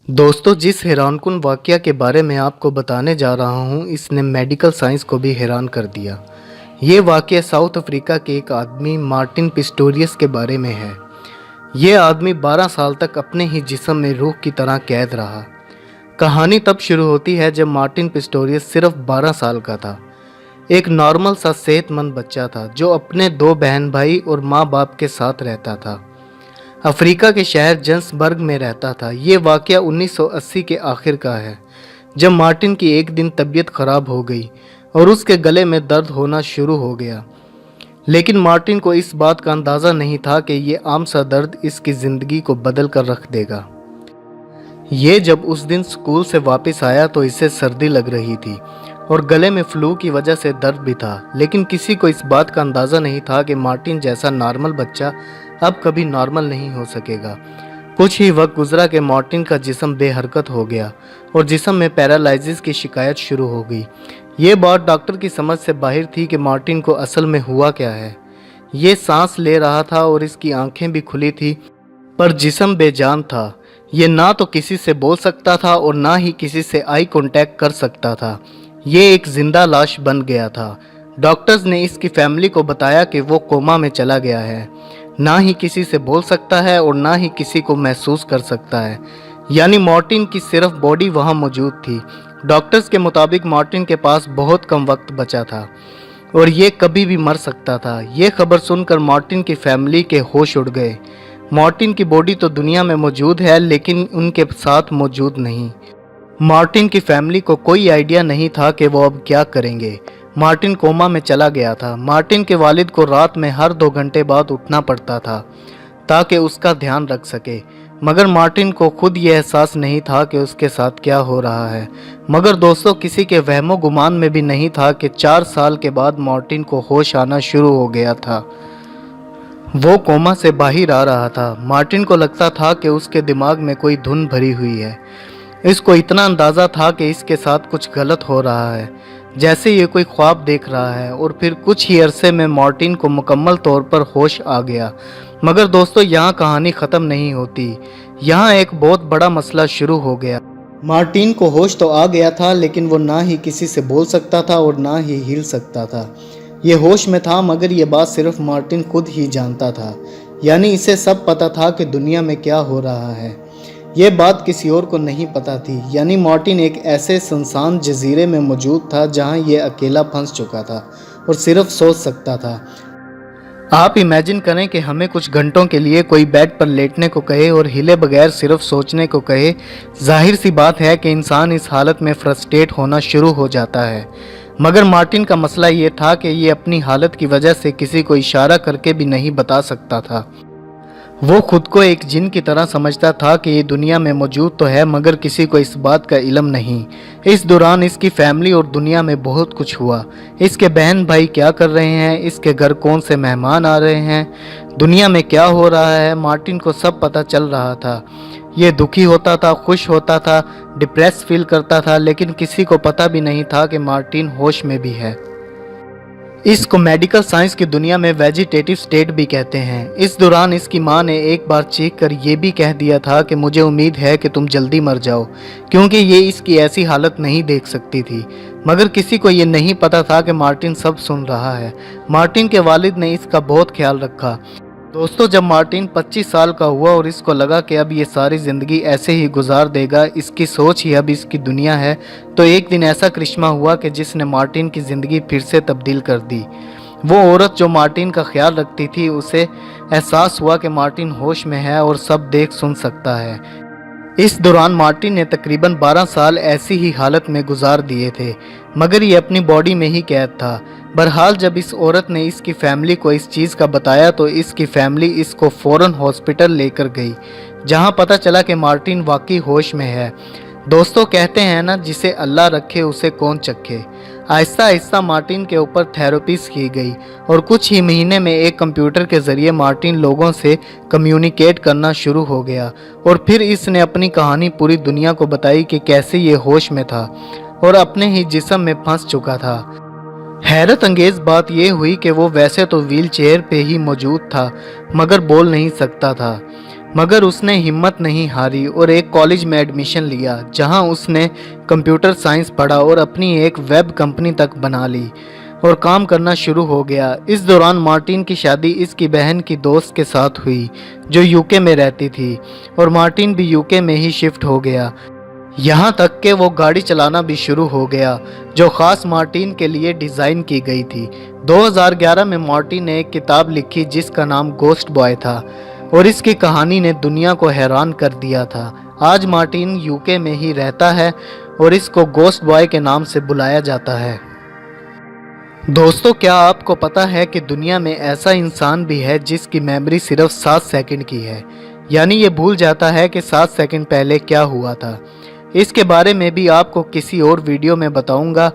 दोस्तों, जिस हैरानकुन वाक़या के बारे में आपको बताने जा रहा हूँ, इसने मेडिकल साइंस को भी हैरान कर दिया। ये वाक़या साउथ अफ्रीका के एक आदमी मार्टिन पिस्टोरियस के बारे में है। ये आदमी 12 साल तक अपने ही जिस्म में रूह की तरह कैद रहा। कहानी तब शुरू होती है जब मार्टिन पिस्टोरियस सिर्फ 12 साल का था। एक नॉर्मल सा सेहतमंद बच्चा था जो अपने 2 बहन भाई और माँ बाप के साथ रहता था। अफ्रीका के शहर जन्सबर्ग में रहता था। ये वाक़या 1980 के आखिर का है, जब मार्टिन की एक दिन तबीयत ख़राब हो गई और उसके गले में दर्द होना शुरू हो गया। लेकिन मार्टिन को इस बात का अंदाज़ा नहीं था कि ये आम सा दर्द इसकी ज़िंदगी को बदल कर रख देगा। ये जब उस दिन स्कूल से वापस आया तो इसे सर्दी लग रही थी और गले में फ्लू की वजह से दर्द भी था। लेकिन किसी को इस बात का अंदाज़ा नहीं था कि मार्टिन जैसा नॉर्मल बच्चा अब कभी नॉर्मल नहीं हो सकेगा। कुछ ही वक्त गुजरा कि मार्टिन का जिस्म बेहरकत हो गया और जिस्म में पैरालिसिस की शिकायत शुरू हो गई। ये बात डॉक्टर की समझ से बाहर थी कि मार्टिन को असल में हुआ क्या है। ये सांस ले रहा था और इसकी आंखें भी खुली थी, पर जिस्म बेजान था। ये ना तो किसी से बोल सकता था और ना ही किसी से आई कांटेक्ट कर सकता था। ये एक जिंदा लाश बन गया था। डॉक्टर्स ने इसकी फैमिली को बताया कि वो कोमा में चला गया है। ना ही किसी से बोल सकता है और ना ही किसी को महसूस कर सकता है। यानी मार्टिन की सिर्फ बॉडी वहाँ मौजूद थी। डॉक्टर्स के मुताबिक मार्टिन के पास बहुत कम वक्त बचा था और ये कभी भी मर सकता था। ये खबर सुनकर मार्टिन की फैमिली के होश उड़ गए। मार्टिन की बॉडी तो दुनिया में मौजूद है, लेकिन उनके साथ मौजूद नहीं। मार्टिन की फैमिली को कोई आइडिया नहीं था कि वो अब क्या करेंगे। मार्टिन कोमा में चला गया था। मार्टिन के वालिद को रात में हर 2 घंटे बाद उठना पड़ता था ताकि उसका ध्यान रख सके, मगर मार्टिन को खुद ये एहसास नहीं था कि उसके साथ क्या हो रहा है। मगर दोस्तों, किसी के वहमो गुमान में भी नहीं था कि 4 साल के बाद मार्टिन को होश आना शुरू हो गया था। वो कोमा से बाहर आ रहा था। मार्टिन को लगता था कि उसके दिमाग में कोई धुन भरी हुई है। इसको इतना अंदाज़ा था कि इसके साथ कुछ गलत हो रहा है, जैसे ये कोई ख्वाब देख रहा है। और फिर कुछ ही अरसे में मार्टिन को मुकम्मल तौर पर होश आ गया। मगर दोस्तों, यहाँ कहानी ख़त्म नहीं होती। यहाँ एक बहुत बड़ा मसला शुरू हो गया। मार्टिन को होश तो आ गया था, लेकिन वो ना ही किसी से बोल सकता था और ना ही हिल सकता था। ये होश में था, मगर ये बात सिर्फ मार्टिन खुद ही जानता था। यानी इसे सब पता था कि दुनिया में क्या हो रहा है। ये बात किसी और को नहीं पता थी। यानी मार्टिन एक ऐसे सुनसान जजीरे में मौजूद था जहां ये अकेला फंस चुका था और सिर्फ सोच सकता था। आप इमेजिन करें कि हमें कुछ घंटों के लिए कोई बेड पर लेटने को कहे और हिले बगैर सिर्फ सोचने को कहे। जाहिर सी बात है कि इंसान इस हालत में फ्रस्ट्रेट होना शुरू हो जाता है। मगर मार्टिन का मसला ये था कि ये अपनी हालत की वजह से किसी को इशारा करके भी नहीं बता सकता था। वो खुद को एक जिन की तरह समझता था कि ये दुनिया में मौजूद तो है, मगर किसी को इस बात का इल्म नहीं। इस दौरान इसकी फैमिली और दुनिया में बहुत कुछ हुआ। इसके बहन भाई क्या कर रहे हैं, इसके घर कौन से मेहमान आ रहे हैं, दुनिया में क्या हो रहा है, मार्टिन को सब पता चल रहा था। ये दुखी होता था, खुश होता था, डिप्रेस फील करता था, लेकिन किसी को पता भी नहीं था कि मार्टिन होश में भी है। इसको मेडिकल साइंस की दुनिया में वेजिटेटिव स्टेट भी कहते हैं। इस दौरान इसकी मां ने एक बार चीख कर ये भी कह दिया था कि मुझे उम्मीद है कि तुम जल्दी मर जाओ, क्योंकि ये इसकी ऐसी हालत नहीं देख सकती थी। मगर किसी को ये नहीं पता था कि मार्टिन सब सुन रहा है। मार्टिन के वालिद ने इसका बहुत ख्याल रखा। दोस्तों, जब मार्टिन 25 साल का हुआ और इसको लगा कि अब ये सारी ज़िंदगी ऐसे ही गुजार देगा, इसकी सोच ही अब इसकी दुनिया है, तो एक दिन ऐसा करिश्मा हुआ कि जिसने मार्टिन की ज़िंदगी फिर से तब्दील कर दी। वो औरत जो मार्टिन का ख्याल रखती थी, उसे एहसास हुआ कि मार्टिन होश में है और सब देख सुन सकता है। इस दौरान मार्टिन ने तकरीबन 12 साल ऐसी ही हालत में गुजार दिए थे, मगर ये अपनी बॉडी में ही कैद था। बहरहाल, जब इस औरत ने इसकी फैमिली को इस चीज़ का बताया तो इसकी फैमिली इसको फ़ौरन हॉस्पिटल लेकर गई, जहां पता चला कि मार्टिन वाकई होश में है। दोस्तों, कहते हैं ना, जिसे अल्लाह रखे उसे कौन चखे। आहिस्ता आहिस्ता मार्टिन के ऊपर थेरेपीज की गई और कुछ ही महीने में एक कंप्यूटर के ज़रिए मार्टिन लोगों से कम्युनिकेट करना शुरू हो गया। और फिर इसने अपनी कहानी पूरी दुनिया को बताई कि कैसे ये होश में था और अपने ही जिस्म में फंस चुका था। हैरत अंगेज़ बात यह हुई कि वो वैसे तो व्हील चेयर पे ही मौजूद था, मगर बोल नहीं सकता था। मगर उसने हिम्मत नहीं हारी और एक कॉलेज में एडमिशन लिया जहां उसने कंप्यूटर साइंस पढ़ा और अपनी एक वेब कंपनी तक बना ली और काम करना शुरू हो गया। इस दौरान मार्टिन की शादी इसकी बहन की दोस्त के साथ हुई जो यूके में रहती थी और मार्टिन भी यूके में ही शिफ्ट हो गया। यहाँ तक कि वो गाड़ी चलाना भी शुरू हो गया जो ख़ास मार्टिन के लिए डिज़ाइन की गई थी। 2011 में मार्टिन ने एक किताब लिखी जिसका नाम गोस्ट बॉय था और इसकी कहानी ने दुनिया को हैरान कर दिया था। आज मार्टिन यूके में ही रहता है और इसको गोस्ट बॉय के नाम से बुलाया जाता है। दोस्तों, क्या आपको पता है कि दुनिया में ऐसा इंसान भी है जिसकी मेमोरी सिर्फ 7 सेकंड की है, यानी ये भूल जाता है कि 7 सेकंड पहले क्या हुआ था। इसके बारे में भी आपको किसी और वीडियो में बताऊंगा।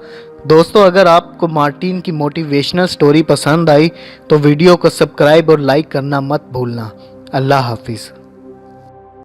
दोस्तों, अगर आपको मार्टिन की मोटिवेशनल स्टोरी पसंद आई तो वीडियो को सब्सक्राइब और लाइक करना मत भूलना। अल्लाह हाफिज़।